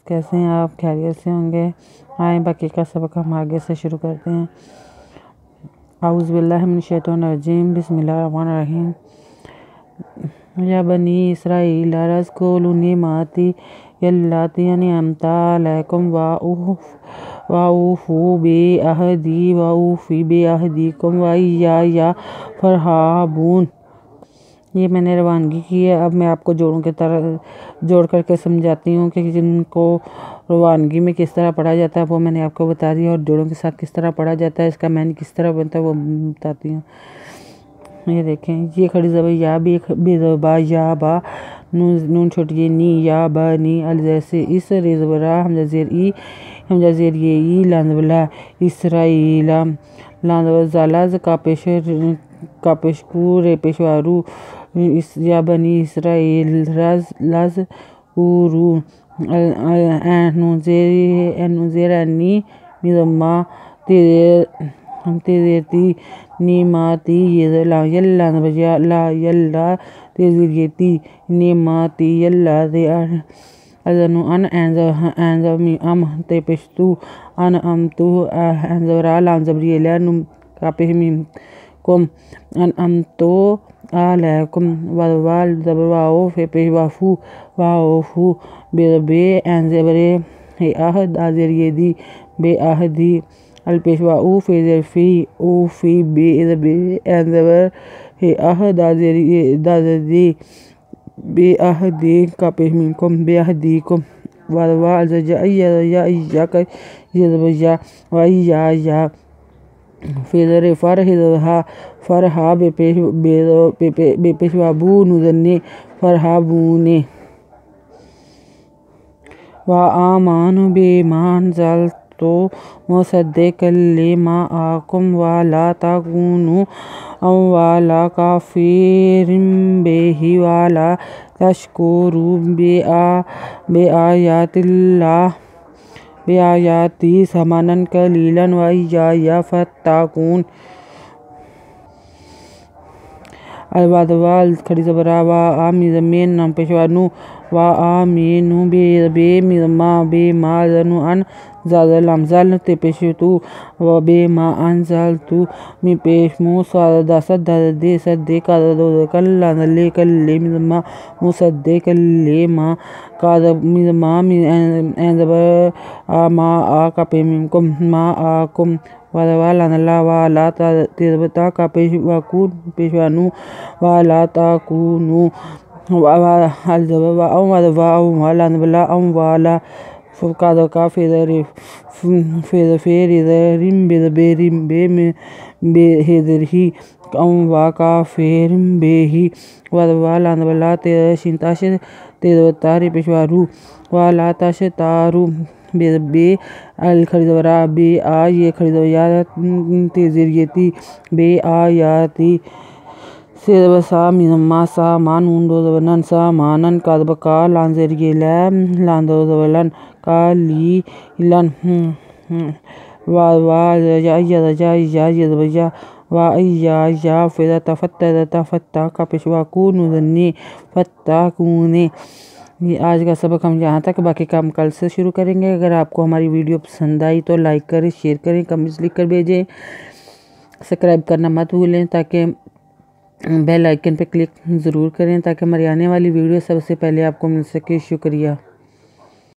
کیسے ہیں آپ؟ خیریت سے ہوں گے؟ آئیں باقی کا سبق ہم آگے سے شروع کرتے ہیں۔ اعوذ باللہ من الشیطان الرجیم، بسم اللہ الرحمن الرحیم۔ یا بنی اسرائیل اذکروا نعمتی اللاتی انعمت علیکم وأوفوا بعہدی وأوفی بعہدکم وإیایا فارہبون۔ یہ میں نے روانگی کی ہے۔ اب میں آپ کو جوڑوں کے طرح جوڑ کر کے سمجھاتی ہوں کہ جن کو روانگی میں کس طرح پڑھا جاتا ہے وہ میں نے آپ کو بتا دیا، اور جوڑوں کے ساتھ کس طرح پڑھا جاتا ہے، اس کا معنی کس طرح بنتا ہے وہ بتاتی ہوں۔ یہ دیکھیں، یہ کھڑی زبر یا، بے زبر با، یا با، نون چھوٹی نی، یا بنی، الزیر سے اس، ری زبر را، حمزہ زیر ای، حمزہ زیر ای، لام زبر لا، اسرائیل، لام زبر زالز، کا پیش کو، رے پیش وارو، یا بنی اسرائیل لز رو، نون زیر انی، نظمہ تیزیر تی، نعمتی، یلا زبر یا، لا یلا، تیزیر یہ تی، نعمتی، یلا دے، ازنو ان، این زبر ام، تے پیش تو، انعمتو، این زبر آ، لام زبر یہ لے، کا پیش میم کم، انعمتو علیکم، وال زبر واو، فے پیش وافو، واوفو، بے، این زبر اے، آہ، دا زیر یہ دی، بے آہدی، ال پیش واو، فے زیر فی، اوفی، بے زبر، این زبر اے، آہ، دا زیر دی، بے آہدی، کا پیش میم کم، بے آہدیکم، وال زبر یا، ایاکا، یہ زبر یا، وإیایا، فے زیر فر، ہے زبر ہا، فرہا، بے پیش وابو، نون فرہبونے، وآمنوا بما أنزلت مصدقا لما معكم ولا تكونوا أول كافر به ولا تشتروا بآياتي ثمنا قليلا وإياي فاتقون۔ البعد وال کھڑی زبر آ، وا، مین، نام پیش وانو، وآمنوا، بے، مضمہ، بے ما، زنو ان، زال لام زال، تے پیش تو، بے ما انزلت، می پیش مو، دا صد دے، صدق، دو کل، لام لے، کل لے، مضمہ، مصدق لما، کا مضمہ، این زبر آ، ما آ، کا پیش میم کم، ما آکم، لام لا، والا، تے زبر تا، کا پیش واکو، پیش وانو، والا تاکونو، الزبر واو، لام زبر لا، والا، کا، فے زیر فے، ری زیر ریم، بے زبر ریم، بے، ہے زیر ہی، وا، کا، فے ریم، بے ہی، لام زبر لا، تے شین تاش، تے زبر تا، ری پیش وارو، والا تاش تارو، بے، ال کھڑی زبر آ، بے آ، یہ کھڑی زبر یا، تے زیر یہ تی، بے آیاتی، سے زبر سا، مضمہ، سا، ما، نون دو زبر نن، سا، مانن، کا زبر کا، لام زیر یہ لے، لام دو زبر لن، کا لی لن، یا، یہ زبر یا، وإیایا، فے تا، فتح، کا پیش واکو، نون فتقونے۔ یہ آج کا سبق ہم یہاں تک، باقی کام کل سے شروع کریں گے۔ اگر آپ کو ہماری ویڈیو پسند آئی تو لائک کریں، شیئر کریں، کمنٹس لکھ کر بھیجیں، سبسکرائب کرنا مت بھولیں، تاکہ بیل آئیکن پہ کلک ضرور کریں تاکہ ہماری آنے والی ویڈیو سب سے پہلے آپ کو مل سکے۔ شکریہ۔